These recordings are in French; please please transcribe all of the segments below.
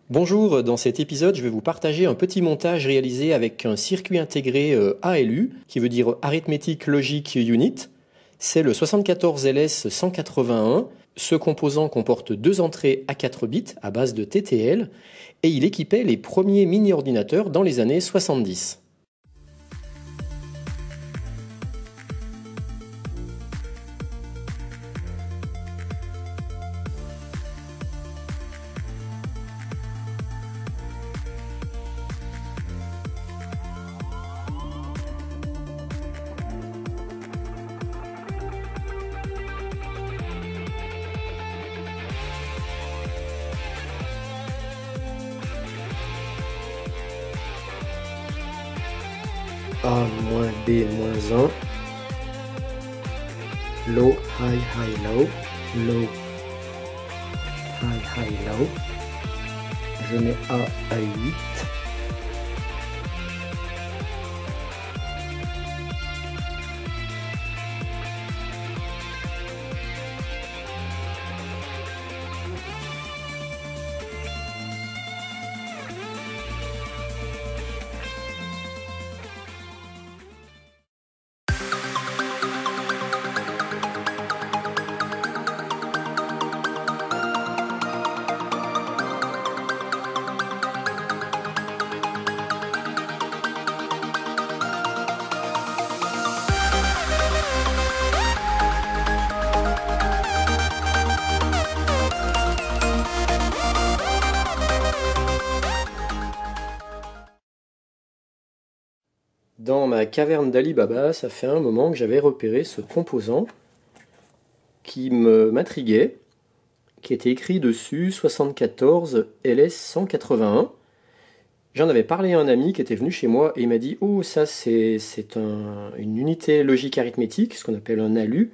Bonjour, dans cet épisode, je vais vous partager un petit montage réalisé avec un circuit intégré ALU, qui veut dire Arithmetic Logic Unit. C'est le 74LS 181. Ce composant comporte deux entrées à 4 bits à base de TTL et il équipait les premiers mini-ordinateurs dans les années 70. A-B-1, low, high, high, low, low, high, high, low. Je mets A à 8. Dans ma caverne d'Ali Baba, ça fait un moment que j'avais repéré ce composant qui m'intriguait, qui était écrit dessus 74 LS 181. J'en avais parlé à un ami qui était venu chez moi et il m'a dit « Oh, ça c'est une unité logique arithmétique, ce qu'on appelle un ALU,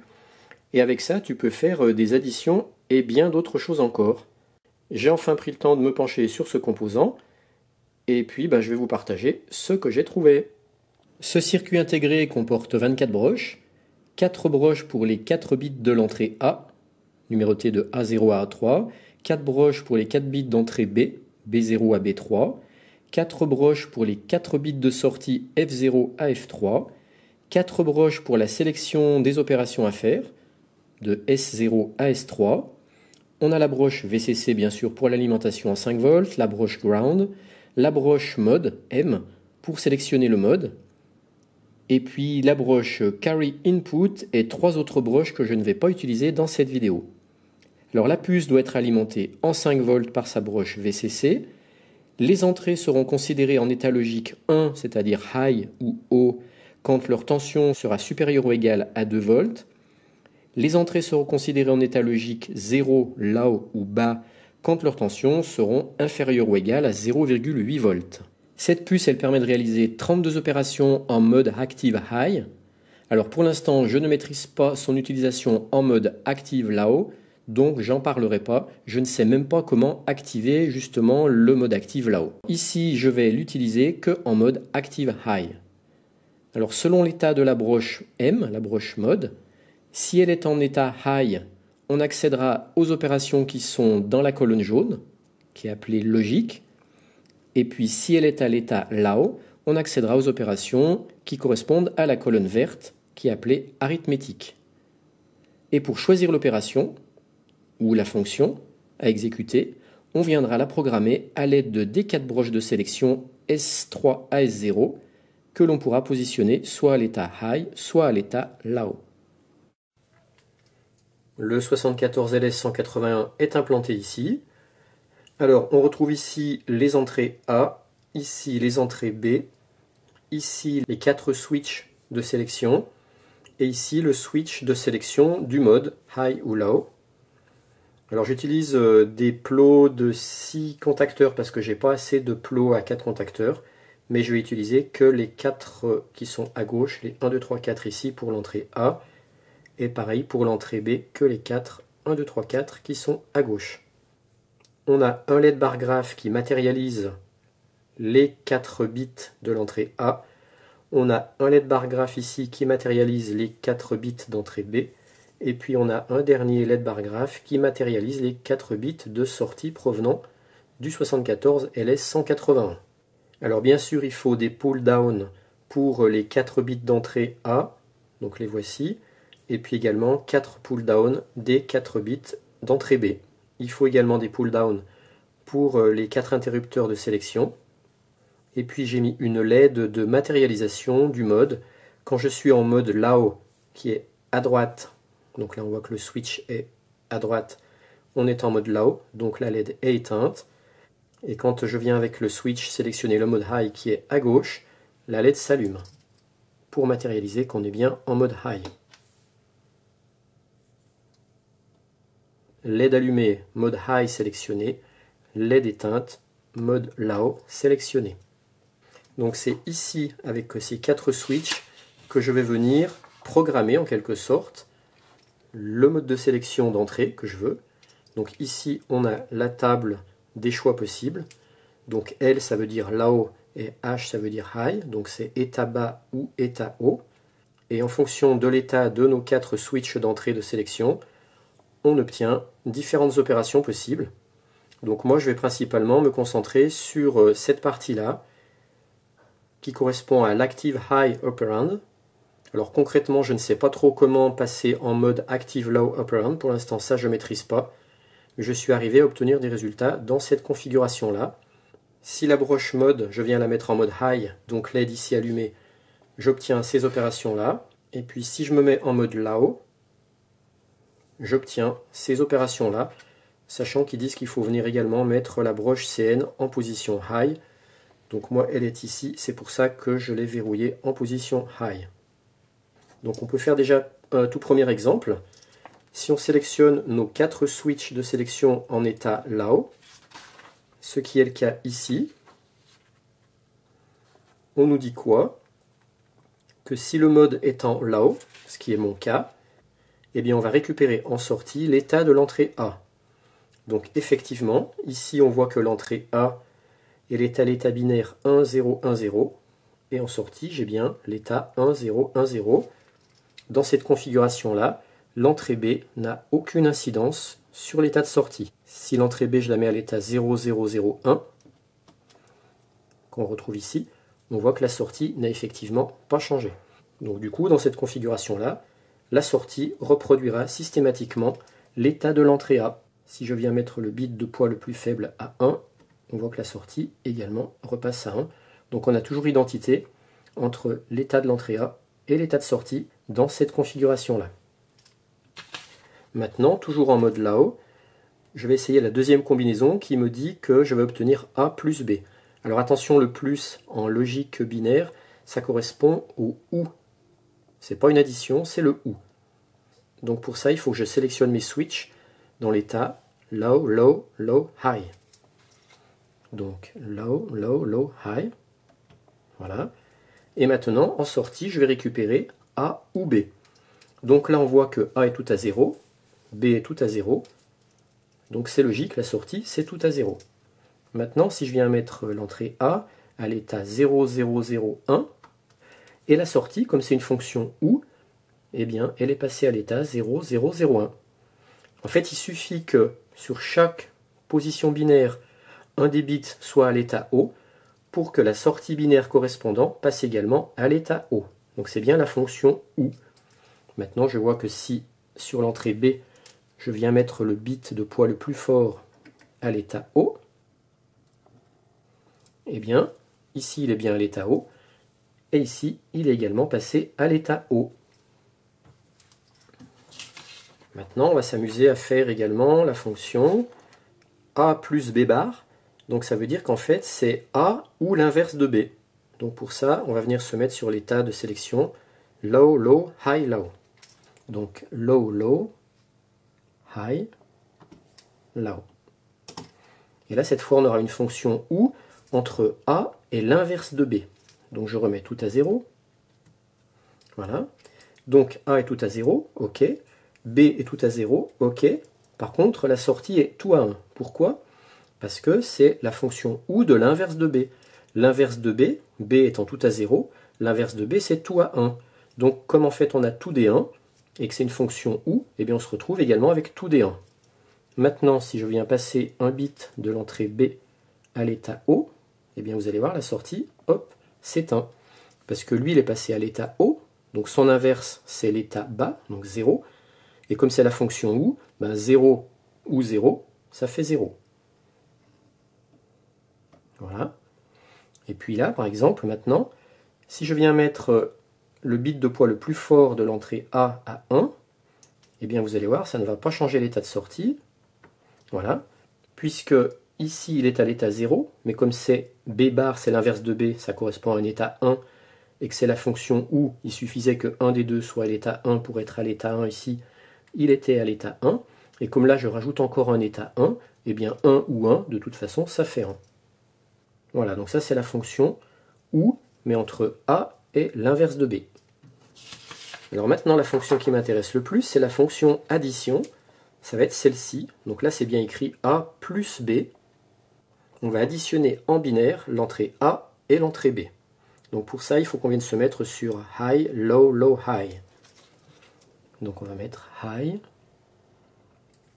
et avec ça tu peux faire des additions et bien d'autres choses encore. » J'ai enfin pris le temps de me pencher sur ce composant et puis je vais vous partager ce que j'ai trouvé. Ce circuit intégré comporte 24 broches, 4 broches pour les 4 bits de l'entrée A, numérotées de A0 à A3, 4 broches pour les 4 bits d'entrée B, B0 à B3, 4 broches pour les 4 bits de sortie F0 à F3, 4 broches pour la sélection des opérations à faire, de S0 à S3. On a la broche VCC bien sûr pour l'alimentation à 5 volts, la broche ground, la broche mode M pour sélectionner le mode, et puis la broche Carry Input et 3 autres broches que je ne vais pas utiliser dans cette vidéo. Alors la puce doit être alimentée en 5 volts par sa broche VCC. Les entrées seront considérées en état logique 1, c'est-à-dire high ou haut, quand leur tension sera supérieure ou égale à 2 volts. Les entrées seront considérées en état logique 0, low ou bas, quand leurs tensions seront inférieures ou égales à 0,8 volts. Cette puce, elle permet de réaliser 32 opérations en mode Active High. Alors pour l'instant, je ne maîtrise pas son utilisation en mode Active Low, donc j'en parlerai pas. Je ne sais même pas comment activer justement le mode Active Low. Ici, je vais l'utiliser que en mode Active High. Alors selon l'état de la broche M, la broche mode, si elle est en état High, on accédera aux opérations qui sont dans la colonne jaune, qui est appelée logique. Et puis si elle est à l'état Low, on accédera aux opérations qui correspondent à la colonne verte, qui est appelée arithmétique. Et pour choisir l'opération, ou la fonction à exécuter, on viendra la programmer à l'aide de D4 broches de sélection S3 à S0, que l'on pourra positionner soit à l'état High, soit à l'état Low. Le 74LS181 est implanté ici. Alors, on retrouve ici les entrées A, ici les entrées B, ici les 4 switches de sélection, et ici le switch de sélection du mode High ou Low. Alors j'utilise des plots de 6 contacteurs parce que j'ai pas assez de plots à 4 contacteurs, mais je vais utiliser que les 4 qui sont à gauche, les 1, 2, 3, 4 ici pour l'entrée A, et pareil pour l'entrée B, que les 4, 1, 2, 3, 4 qui sont à gauche. On a un LED bar graph qui matérialise les 4 bits de l'entrée A. On a un LED bar graph ici qui matérialise les 4 bits d'entrée B. Et puis on a un dernier LED bar graph qui matérialise les 4 bits de sortie provenant du 74 LS181. Alors bien sûr, il faut des pull-down pour les 4 bits d'entrée A, donc les voici, et puis également 4 pull-down des 4 bits d'entrée B. Il faut également des pull-down pour les 4 interrupteurs de sélection. Et puis j'ai mis une LED de matérialisation du mode. Quand je suis en mode Low, qui est à droite, donc là on voit que le switch est à droite, on est en mode Low, donc la LED est éteinte. Et quand je viens avec le switch sélectionner le mode High qui est à gauche, la LED s'allume pour matérialiser qu'on est bien en mode High. LED allumée, mode High sélectionné, LED éteinte, mode Low sélectionné. Donc c'est ici, avec ces 4 switches, que je vais venir programmer en quelque sorte le mode de sélection d'entrée que je veux. Donc ici, on a la table des choix possibles. Donc L, ça veut dire Low, et H, ça veut dire High. Donc c'est état bas ou état haut. Et en fonction de l'état de nos 4 switches d'entrée de sélection, on obtient différentes opérations possibles. Donc moi, je vais principalement me concentrer sur cette partie-là, qui correspond à l'Active High Operand. Alors concrètement, je ne sais pas trop comment passer en mode Active Low Operand. Pour l'instant, ça, je ne maîtrise pas. Je suis arrivé à obtenir des résultats dans cette configuration-là. Si la broche mode, je viens la mettre en mode High, donc LED ici allumée, j'obtiens ces opérations-là. Et puis si je me mets en mode Low, j'obtiens ces opérations-là, sachant qu'ils disent qu'il faut venir également mettre la broche CN en position High. Donc moi, elle est ici, c'est pour ça que je l'ai verrouillée en position High. Donc on peut faire déjà un tout premier exemple. Si on sélectionne nos 4 switches de sélection en état Low, ce qui est le cas ici, on nous dit quoi? Que si le mode est en Low, ce qui est mon cas, eh bien on va récupérer en sortie l'état de l'entrée A. Donc effectivement, ici on voit que l'entrée A elle est à l'état binaire 1, 0, 1, 0. Et en sortie, j'ai bien l'état 1, 0, 1, 0. Dans cette configuration-là, l'entrée B n'a aucune incidence sur l'état de sortie. Si l'entrée B, je la mets à l'état 0, 0, 0, 1, qu'on retrouve ici, on voit que la sortie n'a effectivement pas changé. Donc du coup, dans cette configuration-là, la sortie reproduira systématiquement l'état de l'entrée A. Si je viens mettre le bit de poids le plus faible à 1, on voit que la sortie également repasse à 1. Donc on a toujours identité entre l'état de l'entrée A et l'état de sortie dans cette configuration-là. Maintenant, toujours en mode Low, je vais essayer la deuxième combinaison qui me dit que je vais obtenir A plus B. Alors attention, le plus en logique binaire, ça correspond au OU. Ce n'est pas une addition, c'est le OU. Donc pour ça, il faut que je sélectionne mes switches dans l'état Low, Low, Low, High. Donc Low, Low, Low, High. Voilà. Et maintenant, en sortie, je vais récupérer A ou B. Donc là, on voit que A est tout à 0, B est tout à 0. Donc c'est logique, la sortie, c'est tout à 0. Maintenant, si je viens mettre l'entrée A à l'état 0, 0, 0, 1, et la sortie, comme c'est une fonction OU, eh bien, elle est passée à l'état 0, 0, 0, 1. En fait, il suffit que sur chaque position binaire, un des bits soit à l'état haut pour que la sortie binaire correspondante passe également à l'état haut. Donc c'est bien la fonction OU. Maintenant, je vois que si sur l'entrée B, je viens mettre le bit de poids le plus fort à l'état haut, eh bien, ici, il est bien à l'état haut, et ici, il est également passé à l'état haut. Maintenant, on va s'amuser à faire également la fonction A plus B bar. Donc ça veut dire qu'en fait, c'est A ou l'inverse de B. Donc pour ça, on va venir se mettre sur l'état de sélection Low, Low, High, Low. Donc Low, Low, High, Low. Et là, cette fois, on aura une fonction OU entre A et l'inverse de B. Donc je remets tout à 0. Voilà. Donc A est tout à 0, ok. B est tout à 0, ok. Par contre, la sortie est tout à 1. Pourquoi? Parce que c'est la fonction OU de l'inverse de B. L'inverse de B, B étant tout à 0, l'inverse de B c'est tout à 1. Donc comme en fait on a tout des 1, et que c'est une fonction OU, eh bien on se retrouve également avec tout des 1. Maintenant, si je viens passer un bit de l'entrée B à l'état haut, eh bien vous allez voir la sortie, hop, c'est 1. Parce que lui, il est passé à l'état haut, donc son inverse, c'est l'état bas, donc 0. Et comme c'est la fonction ou, ben 0 ou 0, ça fait 0. Voilà. Et puis là, par exemple, maintenant, si je viens mettre le bit de poids le plus fort de l'entrée A à 1, eh bien vous allez voir, ça ne va pas changer l'état de sortie. Voilà. Puisque ici, il est à l'état 0, mais comme c'est B bar, c'est l'inverse de B, ça correspond à un état 1, et que c'est la fonction ou, il suffisait que un des deux soit à l'état 1 pour être à l'état 1 ici, il était à l'état 1, et comme là je rajoute encore un état 1, eh bien 1 ou 1, de toute façon, ça fait 1. Voilà, donc ça c'est la fonction ou, mais entre A et l'inverse de B. Alors maintenant, la fonction qui m'intéresse le plus, c'est la fonction addition. Ça va être celle-ci. Donc là, c'est bien écrit A plus B. On va additionner en binaire l'entrée A et l'entrée B. Donc pour ça, il faut qu'on vienne se mettre sur high, low, low, high. Donc on va mettre high,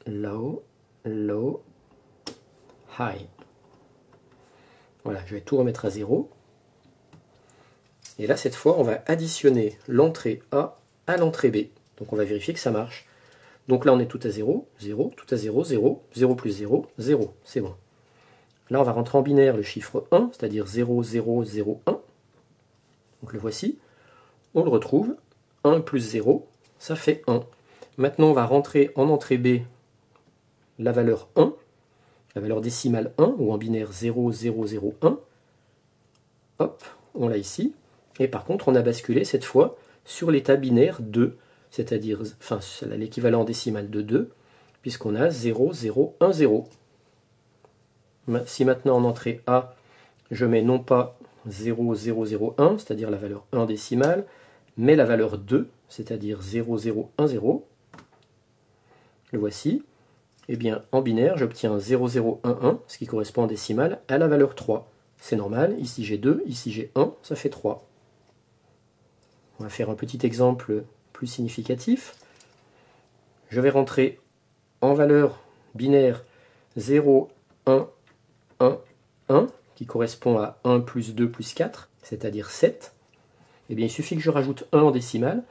low, low, high. Voilà, je vais tout remettre à 0. Et là, cette fois, on va additionner l'entrée A à l'entrée B. Donc on va vérifier que ça marche. Donc là, on est tout à 0, 0, tout à 0, 0, 0 plus 0, 0. C'est bon. Là, on va rentrer en binaire le chiffre 1, c'est-à-dire 0, 0, 0, 1. Donc le voici. On le retrouve. 1 plus 0, ça fait 1. Maintenant, on va rentrer en entrée B la valeur 1, la valeur décimale 1, ou en binaire 0, 0, 0, 1. Hop, on l'a ici. Et par contre, on a basculé cette fois sur l'état binaire 2, c'est-à-dire enfin, l'équivalent décimal de 2, puisqu'on a 0, 0, 1, 0. Si maintenant en entrée A, je mets non pas 0, 0, 0, 1, c'est-à-dire la valeur 1 décimale, mais la valeur 2, c'est-à-dire 0, 0, 1, 0, le voici, eh bien en binaire, j'obtiens 0, 0, 1, 1, ce qui correspond en décimale à la valeur 3. C'est normal, ici j'ai 2, ici j'ai 1, ça fait 3. On va faire un petit exemple plus significatif. Je vais rentrer en valeur binaire 0, 1, 1, 1, qui correspond à 1 plus 2 plus 4, c'est-à-dire 7. Eh bien, il suffit que je rajoute 1 en décimale,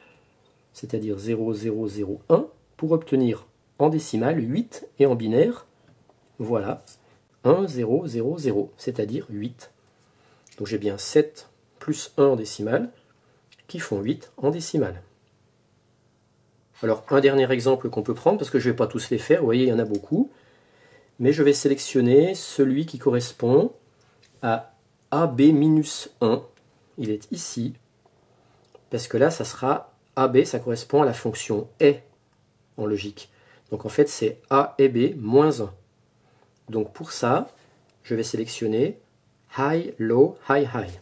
c'est-à-dire 0, 0, 0, 1, pour obtenir en décimale 8 et en binaire, voilà, 1, 0, 0, 0, c'est-à-dire 8. Donc j'ai bien 7 plus 1 en décimale, qui font 8 en décimale. Alors, un dernier exemple qu'on peut prendre, parce que je ne vais pas tous les faire, vous voyez, il y en a beaucoup, mais je vais sélectionner celui qui correspond à AB-1. Il est ici, parce que là, ça sera AB, ça correspond à la fonction est en logique. Donc en fait, c'est A et B moins 1. Donc pour ça, je vais sélectionner high, low, high, high.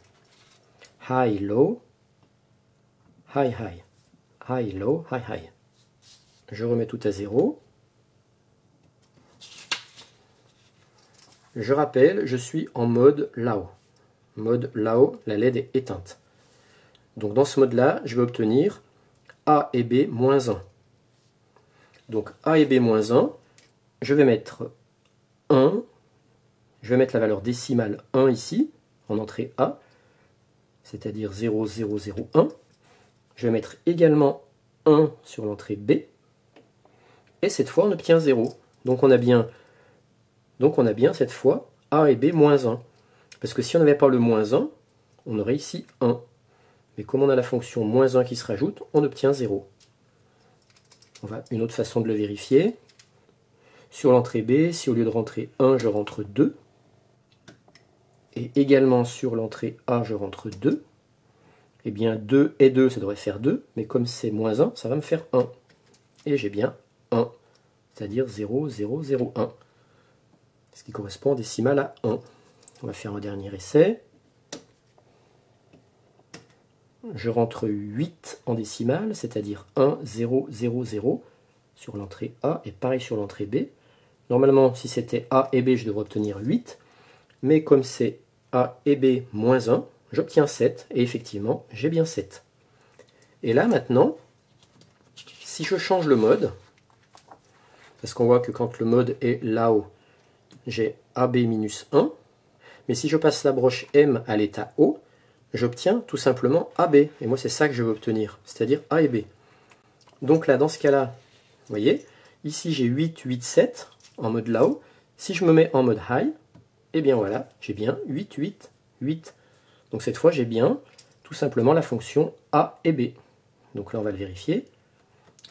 High, low, high, high. High, low, high, high. Je remets tout à 0. Je rappelle, je suis en mode low. Mode low, la LED est éteinte. Donc dans ce mode-là, je vais obtenir A et B moins 1. Donc A et B moins 1, je vais mettre 1, je vais mettre la valeur décimale 1 ici, en entrée A, c'est-à-dire 0, 0, 0, 1. Je vais mettre également 1 sur l'entrée B, et cette fois on obtient 0. Donc on a bien cette fois A et B moins 1. Parce que si on n'avait pas le moins 1, on aurait ici 1. Mais comme on a la fonction moins 1 qui se rajoute, on obtient 0. Une autre façon de le vérifier. Sur l'entrée B, si au lieu de rentrer 1, je rentre 2, et également sur l'entrée A, je rentre 2, eh bien 2 et 2, ça devrait faire 2, mais comme c'est moins 1, ça va me faire 1. Et j'ai bien 1, c'est-à-dire 0, 0, 0, 1, ce qui correspond en décimale à 1. On va faire un dernier essai. Je rentre 8 en décimale, c'est-à-dire 1, 0, 0, 0 sur l'entrée A et pareil sur l'entrée B. Normalement, si c'était A et B, je devrais obtenir 8, mais comme c'est A et B moins 1, j'obtiens 7, et effectivement, j'ai bien 7. Et là, maintenant, si je change le mode, parce qu'on voit que quand le mode est là-haut, j'ai AB minus 1, Mais si je passe la broche M à l'état haut, j'obtiens tout simplement AB. Et moi, c'est ça que je veux obtenir, c'est-à-dire A et B. Donc là, dans ce cas-là, vous voyez, ici j'ai 8, 8, 7 en mode low. Si je me mets en mode high, eh bien voilà, j'ai bien 8, 8, 8. Donc cette fois, j'ai bien tout simplement la fonction A et B. Donc là, on va le vérifier.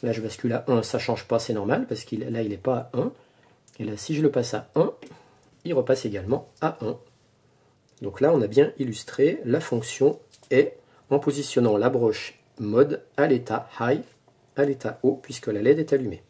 Là, je bascule à 1, ça ne change pas, c'est normal, parce qu'il là, il n'est pas à 1. Et là, si je le passe à 1, il repasse également à 1. Donc là, on a bien illustré la fonction est en positionnant la broche mode à l'état high, à l'état haut, puisque la LED est allumée.